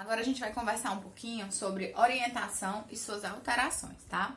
Agora a gente vai conversar um pouquinho sobre orientação e suas alterações, tá?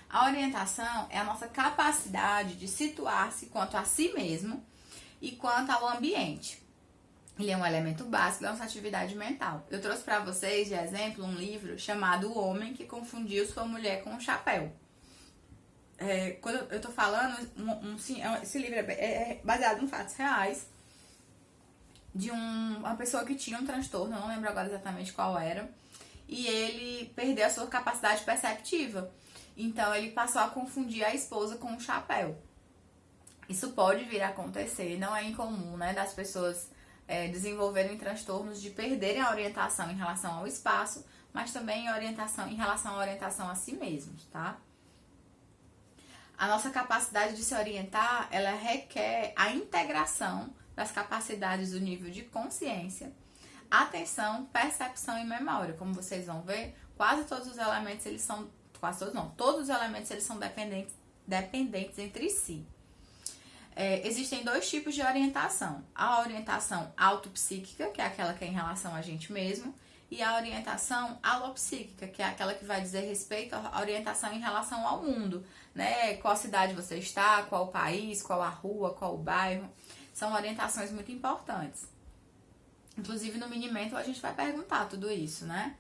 A orientação é a nossa capacidade de situar-se quanto a si mesmo e quanto ao ambiente. Ele é um elemento básico da nossa atividade mental. Eu trouxe para vocês, de exemplo, um livro chamado O Homem que Confundiu Sua Mulher com um Chapéu. Quando eu tô falando, esse livro é baseado em fatos reais de uma pessoa que tinha um transtorno, eu não lembro agora exatamente qual era, e ele perdeu a sua capacidade perceptiva. Então ele passou a confundir a esposa com um chapéu. Isso pode vir a acontecer, não é incomum, né, das pessoas desenvolverem transtornos de perderem a orientação em relação ao espaço, mas também em relação à orientação a si mesmos, tá? A nossa capacidade de se orientar, ela requer a integração das capacidades do nível de consciência, atenção, percepção e memória. Como vocês vão ver, todos os elementos eles são dependentes entre si. Existem dois tipos de orientação. A orientação autopsíquica, que é aquela que é em relação a gente mesmo, e a orientação alopsíquica, que é aquela que vai dizer respeito à orientação em relação ao mundo, né? Qual cidade você está, qual país, qual a rua, qual o bairro. São orientações muito importantes. Inclusive no Minimento a gente vai perguntar tudo isso, né?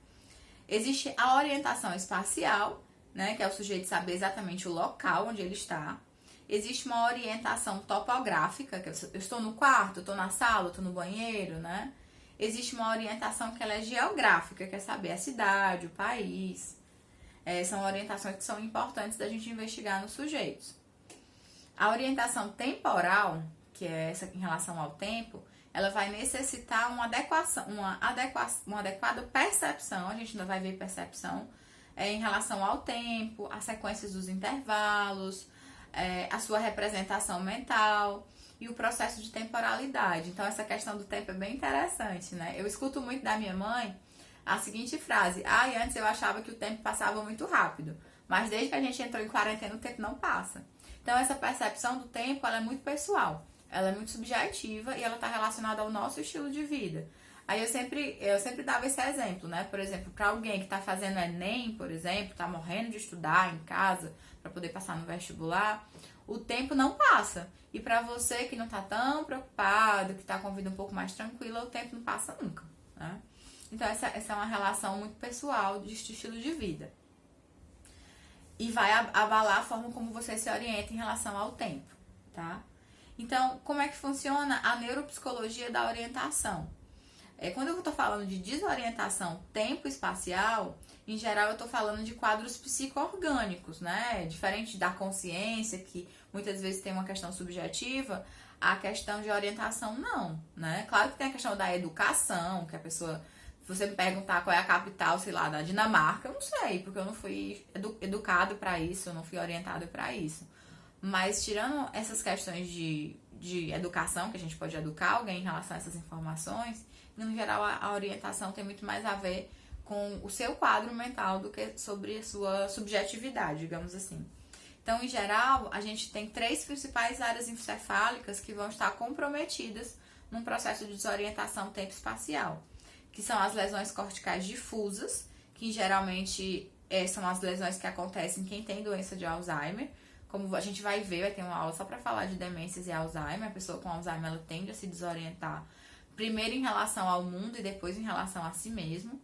Existe a orientação espacial, né? Que é o sujeito saber exatamente o local onde ele está. Existe uma orientação topográfica, que eu estou no quarto, estou na sala, estou no banheiro, né? Existe uma orientação que ela é geográfica, que é saber a cidade, o país. São orientações que são importantes da gente investigar nos sujeitos. A orientação temporal, que é essa em relação ao tempo, ela vai necessitar uma adequada percepção, a gente ainda vai ver percepção em relação ao tempo, as sequências dos intervalos, a sua representação mental e o processo de temporalidade. Então essa questão do tempo é bem interessante, né? Eu escuto muito da minha mãe a seguinte frase: antes eu achava que o tempo passava muito rápido, mas desde que a gente entrou em quarentena o tempo não passa. Então essa percepção do tempo, ela é muito pessoal, ela é muito subjetiva e ela está relacionada ao nosso estilo de vida. Aí eu sempre dava esse exemplo, né? Por exemplo, para alguém que está fazendo Enem, por exemplo, está morrendo de estudar em casa para poder passar no vestibular, o tempo não passa. E para você que não está tão preocupado, que está com a vida um pouco mais tranquila, o tempo não passa nunca, né? Então essa é uma relação muito pessoal de estilo de vida. E vai abalar a forma como você se orienta em relação ao tempo, tá? Então, como é que funciona a neuropsicologia da orientação? Quando eu estou falando de desorientação tempo-espacial, em geral eu estou falando de quadros psico-orgânicos, né? Diferente da consciência, que muitas vezes tem uma questão subjetiva, a questão de orientação não, né? Claro que tem a questão da educação, que a pessoa, se você me perguntar qual é a capital, sei lá, da Dinamarca, eu não sei, porque eu não fui educado para isso, eu não fui orientado para isso. Mas tirando essas questões de educação, que a gente pode educar alguém em relação a essas informações, no geral a orientação tem muito mais a ver com o seu quadro mental do que sobre a sua subjetividade, digamos assim. Então, em geral, a gente tem 3 principais áreas encefálicas que vão estar comprometidas num processo de desorientação tempo-espacial, que são as lesões corticais difusas, que geralmente são as lesões que acontecem em quem tem doença de Alzheimer. Como a gente vai ver, vai ter uma aula só para falar de demências e Alzheimer. A pessoa com Alzheimer ela tende a se desorientar, primeiro em relação ao mundo e depois em relação a si mesmo.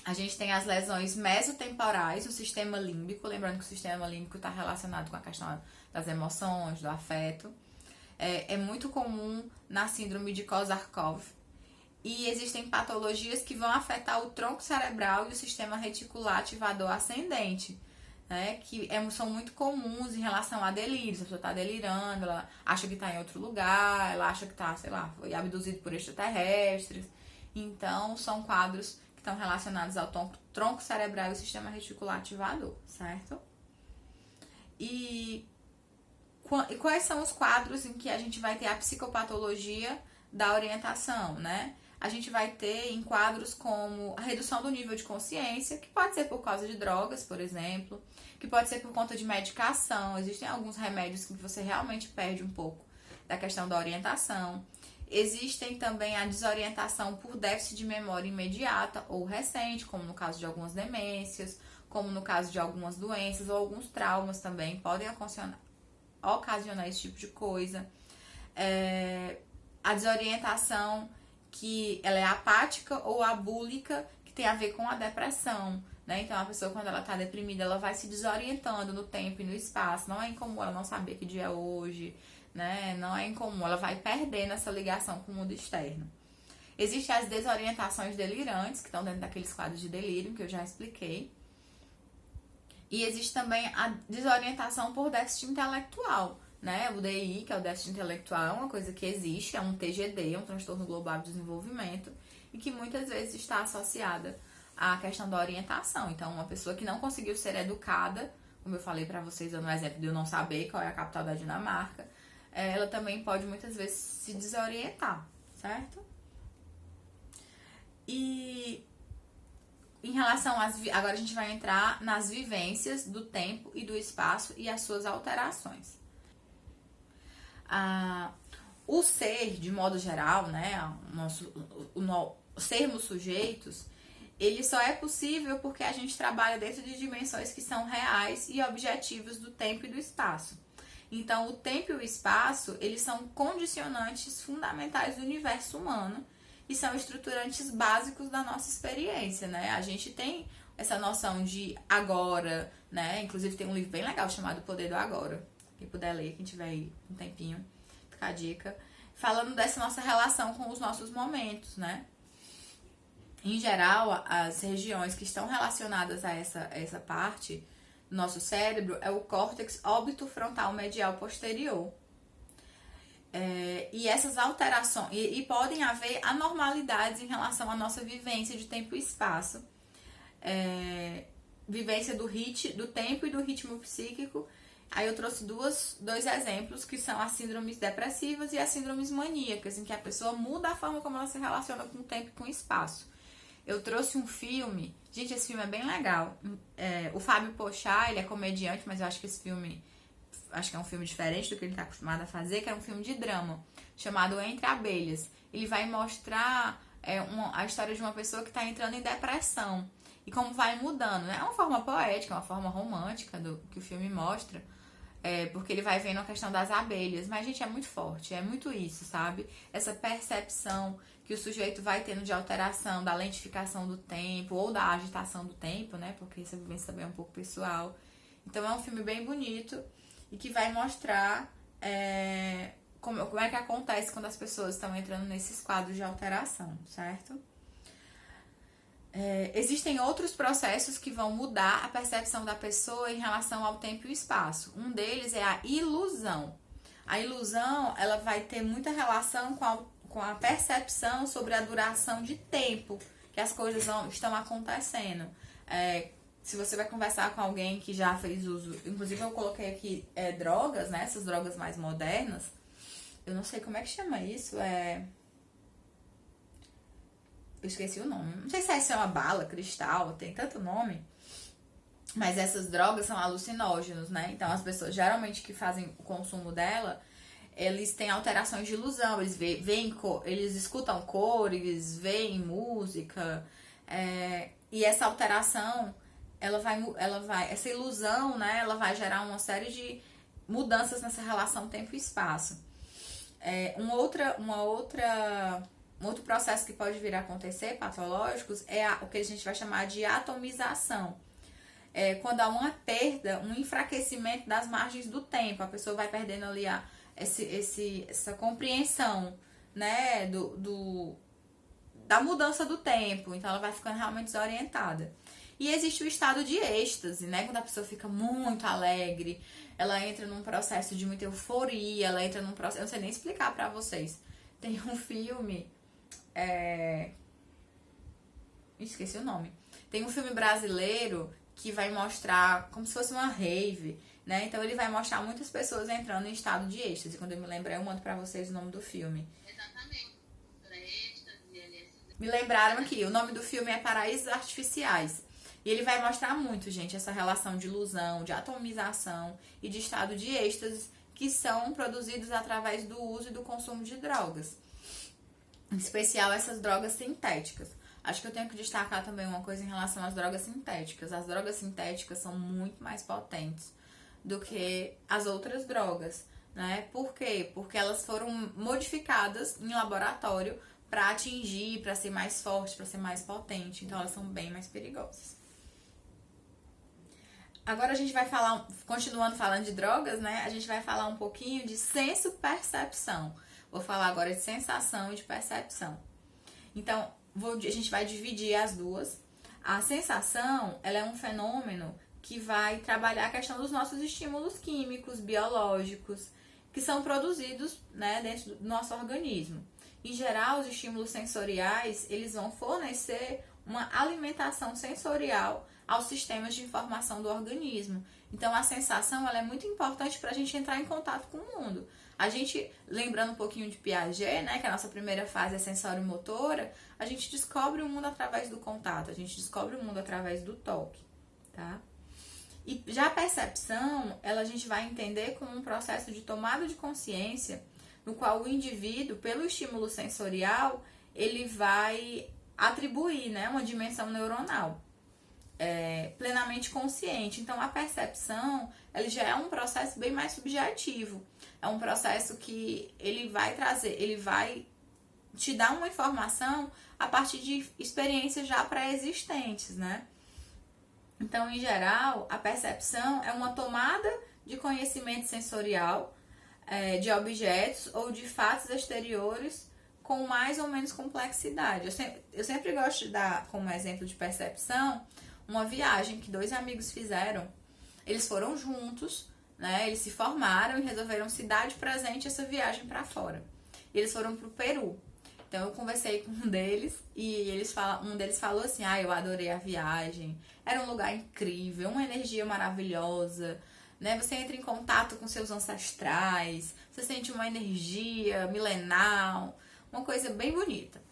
A gente tem as lesões mesotemporais, o sistema límbico, lembrando que o sistema límbico está relacionado com a questão das emoções, do afeto. É muito comum na síndrome de Korsakoff. E existem patologias que vão afetar o tronco cerebral e o sistema reticular ativador ascendente, né, que são muito comuns em relação a delírios. A pessoa está delirando, ela acha que está em outro lugar, ela acha que está, sei lá, foi abduzido por extraterrestres. Então, são quadros que estão relacionados ao tronco cerebral e o sistema reticular ativador, certo? E quais são os quadros em que a gente vai ter a psicopatologia da orientação, né? A gente vai ter em quadros como a redução do nível de consciência, que pode ser por causa de drogas, por exemplo, que pode ser por conta de medicação. Existem alguns remédios que você realmente perde um pouco da questão da orientação. Existem também a desorientação por déficit de memória imediata ou recente, como no caso de algumas demências, como no caso de algumas doenças ou alguns traumas também podem ocasionar esse tipo de coisa. A desorientação que ela é apática ou abúlica, que tem a ver com a depressão, né? Então a pessoa, quando ela tá deprimida, ela vai se desorientando no tempo e no espaço. Não é incomum ela não saber que dia é hoje, né? Não é incomum, ela vai perdendo essa ligação com o mundo externo. Existem as desorientações delirantes, que estão dentro daqueles quadros de delírio que eu já expliquei. E existe também a desorientação por déficit intelectual, né? O DI, que é o déficit intelectual, é uma coisa que existe, é um TGD, um transtorno global de desenvolvimento, e que muitas vezes está associada à questão da orientação. Então, uma pessoa que não conseguiu ser educada, como eu falei para vocês, dando o exemplo de eu não saber qual é a capital da Dinamarca, ela também pode muitas vezes se desorientar, certo? E em relação às... Agora a gente vai entrar nas vivências do tempo e do espaço e as suas alterações. O ser, de modo geral, né, sermos sujeitos, ele só é possível porque a gente trabalha dentro de dimensões que são reais e objetivas do tempo e do espaço. Então, o tempo e o espaço, eles são condicionantes fundamentais do universo humano e são estruturantes básicos da nossa experiência, né? A gente tem essa noção de agora, né? Inclusive tem um livro bem legal chamado O Poder do Agora. Quem puder ler, quem tiver aí um tempinho, fica a dica. Falando dessa nossa relação com os nossos momentos, né? Em geral, as regiões que estão relacionadas a essa parte do nosso cérebro é o córtex óbito-frontal medial posterior. E essas alterações, e podem haver anormalidades em relação à nossa vivência de tempo e espaço. Vivência do tempo e do ritmo psíquico. Aí eu trouxe dois exemplos, que são as síndromes depressivas e as síndromes maníacas, em que a pessoa muda a forma como ela se relaciona com o tempo e com o espaço. Eu trouxe um filme, gente, esse filme é bem legal. O Fábio Pochá, ele é comediante, mas eu acho que esse filme, acho que é um filme diferente do que ele está acostumado a fazer, que é um filme de drama, chamado Entre Abelhas. Ele vai mostrar a história de uma pessoa que está entrando em depressão e como vai mudando, né? É uma forma poética, uma forma romântica que o filme mostra, porque ele vai vendo a questão das abelhas. Mas, gente, é muito forte, é muito isso, sabe? Essa percepção que o sujeito vai tendo de alteração, da lentificação do tempo ou da agitação do tempo, né? Porque essa vivência também é um pouco pessoal. Então, é um filme bem bonito e que vai mostrar como é que acontece quando as pessoas estão entrando nesses quadros de alteração, certo? Existem outros processos que vão mudar a percepção da pessoa em relação ao tempo e o espaço. Um deles é a ilusão. A ilusão, ela vai ter muita relação com a percepção sobre a duração de tempo que as coisas estão acontecendo. Se você vai conversar com alguém que já fez uso, inclusive eu coloquei aqui drogas, né? Essas drogas mais modernas. Eu não sei como é que chama isso, eu esqueci o nome. Não sei se essa é uma bala, cristal, tem tanto nome. Mas essas drogas são alucinógenos, né? Então as pessoas geralmente que fazem o consumo dela, eles têm alterações de ilusão. Eles escutam cores, veem música. E essa alteração, essa ilusão, né? Ela vai gerar uma série de mudanças nessa relação tempo e espaço. Um outro processo que pode vir a acontecer, patológicos, é o que a gente vai chamar de atomização. Quando há uma perda, um enfraquecimento das margens do tempo, a pessoa vai perdendo ali essa compreensão, né, da mudança do tempo, então ela vai ficando realmente desorientada. E existe o estado de êxtase, né, quando a pessoa fica muito alegre, ela entra num processo de muita euforia, ela entra num processo, eu não sei nem explicar pra vocês. Tem um filme, esqueci o nome. Tem um filme brasileiro que vai mostrar como se fosse uma rave, né? Então ele vai mostrar muitas pessoas entrando em estado de êxtase. Quando eu me lembrar, eu mando pra vocês o nome do filme. Exatamente. Me lembraram aqui, o nome do filme é Paraísos Artificiais. E ele vai mostrar muito, gente, essa relação de ilusão, de atomização e de estado de êxtase que são produzidos através do uso e do consumo de drogas. Em especial essas drogas sintéticas. Acho que eu tenho que destacar também uma coisa em relação às drogas sintéticas. As drogas sintéticas são muito mais potentes do que as outras drogas, né? Por quê? Porque elas foram modificadas em laboratório para atingir, para ser mais forte, para ser mais potente. Então elas são bem mais perigosas. Agora a gente vai falar, continuando falando de drogas, né? A gente vai falar um pouquinho de senso-percepção. Vou falar agora de sensação e de percepção. Então, a gente vai dividir as duas. A sensação, ela é um fenômeno que vai trabalhar a questão dos nossos estímulos químicos, biológicos, que são produzidos, né, dentro do nosso organismo. Em geral, os estímulos sensoriais, eles vão fornecer uma alimentação sensorial aos sistemas de informação do organismo. Então, a sensação, ela é muito importante para a gente entrar em contato com o mundo. A gente, lembrando um pouquinho de Piaget, né, que a nossa primeira fase é sensório-motora, a gente descobre o mundo através do contato, a gente descobre o mundo através do toque, tá? E já a percepção, a gente vai entender como um processo de tomada de consciência, no qual o indivíduo, pelo estímulo sensorial, ele vai atribuir, né, uma dimensão neuronal plenamente consciente. Então, a percepção, ela já é um processo bem mais subjetivo. É um processo que ele vai te dar uma informação a partir de experiências já pré-existentes, né? Então, em geral, a percepção é uma tomada de conhecimento sensorial de objetos ou de fatos exteriores com mais ou menos complexidade. Eu sempre gosto de dar como exemplo de percepção uma viagem que 2 amigos fizeram. Eles foram juntos, né? Eles se formaram e resolveram se dar de presente essa viagem para fora. E eles foram pro Peru. Então eu conversei com um deles e um deles falou assim: eu adorei a viagem, era um lugar incrível, uma energia maravilhosa, né? Você entra em contato com seus ancestrais, você sente uma energia milenar, uma coisa bem bonita.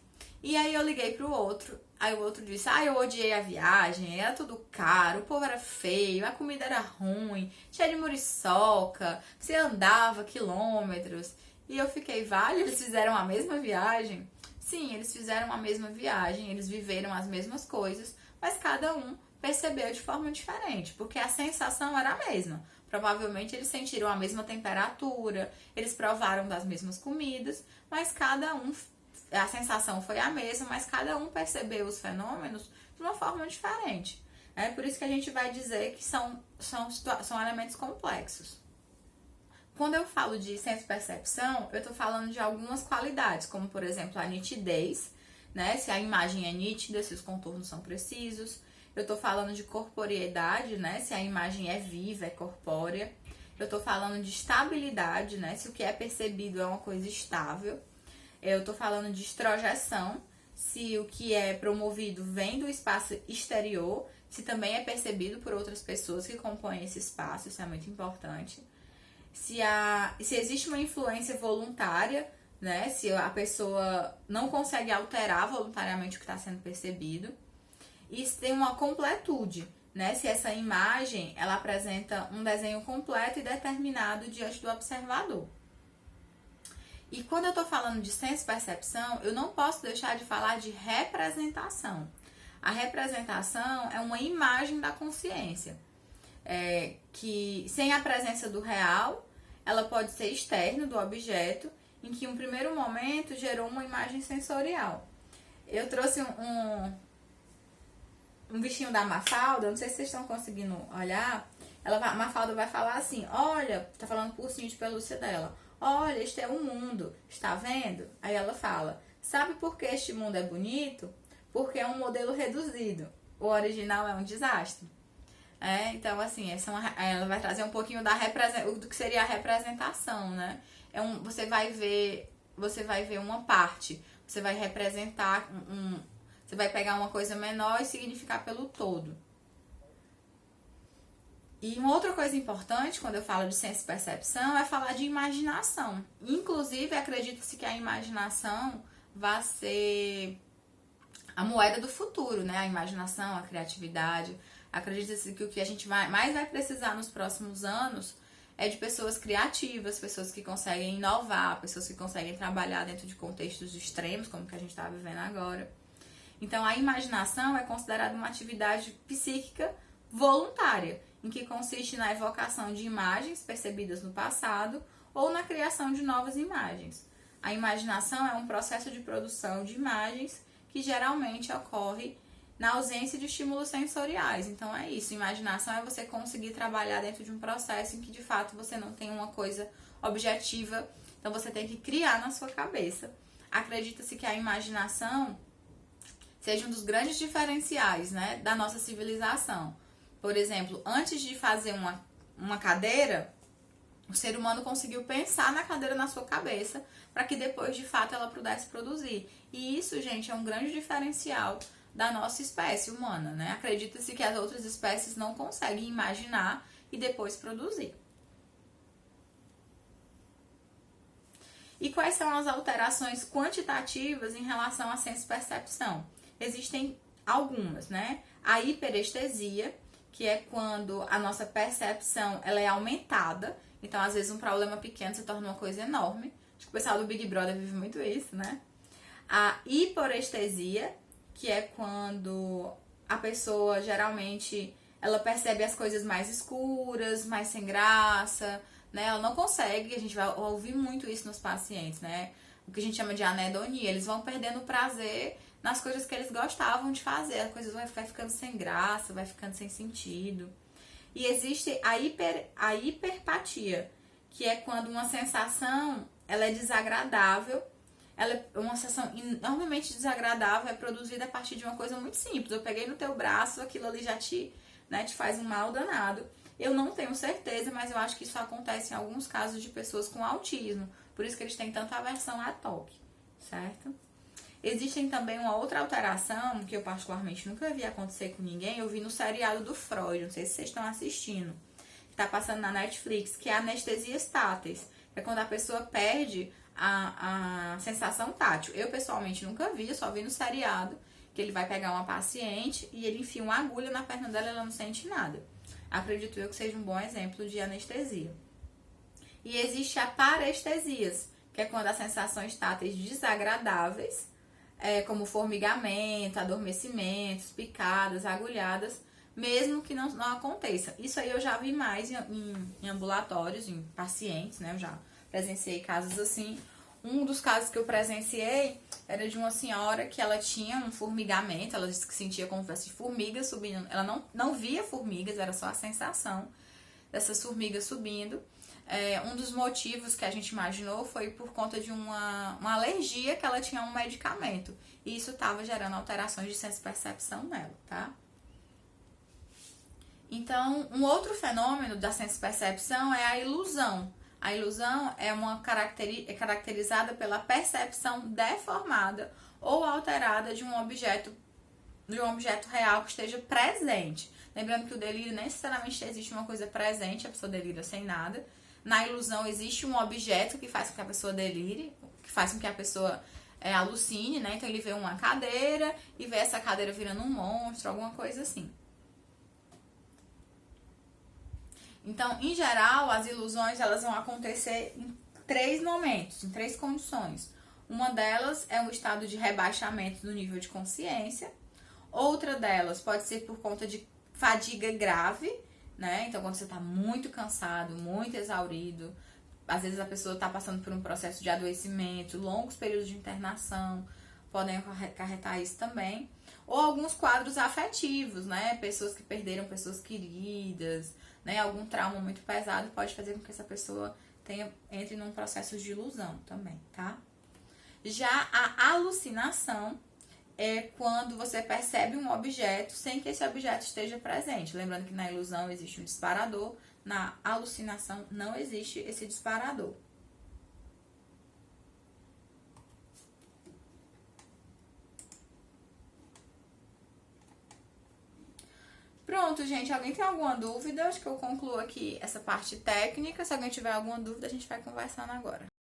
E aí eu liguei pro outro, aí o outro disse: eu odiei a viagem, era tudo caro, o povo era feio, a comida era ruim, cheia de muriçoca, você andava quilômetros. E eu fiquei, eles fizeram a mesma viagem? Sim, eles fizeram a mesma viagem, eles viveram as mesmas coisas, mas cada um percebeu de forma diferente, porque a sensação era a mesma. Provavelmente eles sentiram a mesma temperatura, eles provaram das mesmas comidas, mas a sensação foi a mesma, mas cada um percebeu os fenômenos de uma forma diferente. É por isso que a gente vai dizer que são elementos complexos. Quando eu falo de senso-percepção, eu estou falando de algumas qualidades, como por exemplo a nitidez, né? Se a imagem é nítida, se os contornos são precisos. Eu estou falando de corporeidade, né? Se a imagem é viva, é corpórea. Eu estou falando de estabilidade, né? Se o que é percebido é uma coisa estável. Eu estou falando de extrojeção, se o que é promovido vem do espaço exterior, se também é percebido por outras pessoas que compõem esse espaço, isso é muito importante. Se existe uma influência voluntária, né? Se a pessoa não consegue alterar voluntariamente o que está sendo percebido. E se tem uma completude, né? Se essa imagem ela apresenta um desenho completo e determinado diante do observador. E quando eu estou falando de senso-percepção, eu não posso deixar de falar de representação. A representação é uma imagem da consciência. Que sem a presença do real, ela pode ser externa do objeto, em que um primeiro momento gerou uma imagem sensorial. Eu trouxe um bichinho da Mafalda, não sei se vocês estão conseguindo olhar. A Mafalda vai falar assim: olha, tá falando por ursinho de pelúcia dela, olha, este é o mundo, está vendo? Aí ela fala: sabe por que este mundo é bonito? Porque é um modelo reduzido, o original é um desastre. Então, assim, ela vai trazer um pouquinho do que seria a representação, né? Você vai ver uma parte, você vai representar você vai pegar uma coisa menor e significar pelo todo. E uma outra coisa importante quando eu falo de senso-percepção é falar de imaginação. Inclusive, acredita-se que a imaginação vai ser a moeda do futuro, né? A imaginação, a criatividade. Acredita-se que o que a gente mais vai precisar nos próximos anos é de pessoas criativas, pessoas que conseguem inovar, pessoas que conseguem trabalhar dentro de contextos extremos, como que a gente está vivendo agora. Então, a imaginação é considerada uma atividade psíquica voluntária, em que consiste na evocação de imagens percebidas no passado ou na criação de novas imagens. A imaginação é um processo de produção de imagens que geralmente ocorre na ausência de estímulos sensoriais. Então é isso, imaginação é você conseguir trabalhar dentro de um processo em que de fato você não tem uma coisa objetiva, então você tem que criar na sua cabeça. Acredita-se que a imaginação seja um dos grandes diferenciais, né, da nossa civilização. Por exemplo, antes de fazer uma cadeira, o ser humano conseguiu pensar na cadeira na sua cabeça para que depois, de fato, ela pudesse produzir. E isso, gente, é um grande diferencial da nossa espécie humana, né? Acredita-se que as outras espécies não conseguem imaginar e depois produzir. E quais são as alterações quantitativas em relação à senso-percepção? Existem algumas, né? A hiperestesia, que é quando a nossa percepção ela é aumentada. Então, às vezes, um problema pequeno se torna uma coisa enorme. Acho que o pessoal do Big Brother vive muito isso, né? A hiporestesia, que é quando a pessoa, geralmente, ela percebe as coisas mais escuras, mais sem graça, né? Ela não consegue, a gente vai ouvir muito isso nos pacientes, né? O que a gente chama de anedonia. Eles vão perdendo o prazer nas coisas que eles gostavam de fazer. A coisa vai ficando sem graça, vai ficando sem sentido. E existe a hiperpatia, que é quando uma sensação ela é desagradável. Uma sensação enormemente desagradável é produzida a partir de uma coisa muito simples. Eu peguei no teu braço, aquilo ali já te faz um mal danado. Eu não tenho certeza, mas eu acho que isso acontece em alguns casos de pessoas com autismo. Por isso que eles têm tanta aversão a toque, certo? Existem também uma outra alteração, que eu particularmente nunca vi acontecer com ninguém, eu vi no seriado do Freud, não sei se vocês estão assistindo, que tá passando na Netflix, que é a anestesias táteis, que é quando a pessoa perde a sensação tátil. Eu pessoalmente nunca vi, eu só vi no seriado, que ele vai pegar uma paciente e ele enfia uma agulha na perna dela e ela não sente nada. Acredito eu que seja um bom exemplo de anestesia. E existe a parestesias, que é quando as sensações táteis desagradáveis, como formigamento, adormecimentos, picadas, agulhadas, mesmo que não aconteça. Isso aí eu já vi mais em ambulatórios, em pacientes, né? Eu já presenciei casos assim. Um dos casos que eu presenciei era de uma senhora que ela tinha um formigamento, ela disse que sentia como se fosse formigas subindo. Ela não via formigas, era só a sensação dessas formigas subindo. Um dos motivos que a gente imaginou foi por conta de uma alergia que ela tinha a um medicamento. E isso estava gerando alterações de senso-percepção nela, tá? Então, um outro fenômeno da senso-percepção é a ilusão. A ilusão é caracterizada pela percepção deformada ou alterada de um objeto real que esteja presente. Lembrando que o delírio nem necessariamente existe uma coisa presente, a pessoa delira sem nada. Na ilusão existe um objeto que faz com que a pessoa delire, que faz com que a pessoa alucine, né? Então ele vê uma cadeira e vê essa cadeira virando um monstro, alguma coisa assim. Então, em geral, as ilusões elas vão acontecer em 3 momentos, em 3 condições. Uma delas é um estado de rebaixamento do nível de consciência. Outra delas pode ser por conta de fadiga grave, né? Então, quando você está muito cansado, muito exaurido, às vezes a pessoa está passando por um processo de adoecimento, longos períodos de internação podem acarretar isso também. Ou alguns quadros afetivos, né? Pessoas que perderam pessoas queridas, né? Algum trauma muito pesado pode fazer com que essa pessoa entre num processo de ilusão também, tá? Já a alucinação é quando você percebe um objeto sem que esse objeto esteja presente. Lembrando que na ilusão existe um disparador, na alucinação não existe esse disparador. Pronto, gente. Alguém tem alguma dúvida? Acho que eu concluo aqui essa parte técnica. Se alguém tiver alguma dúvida, a gente vai conversando agora.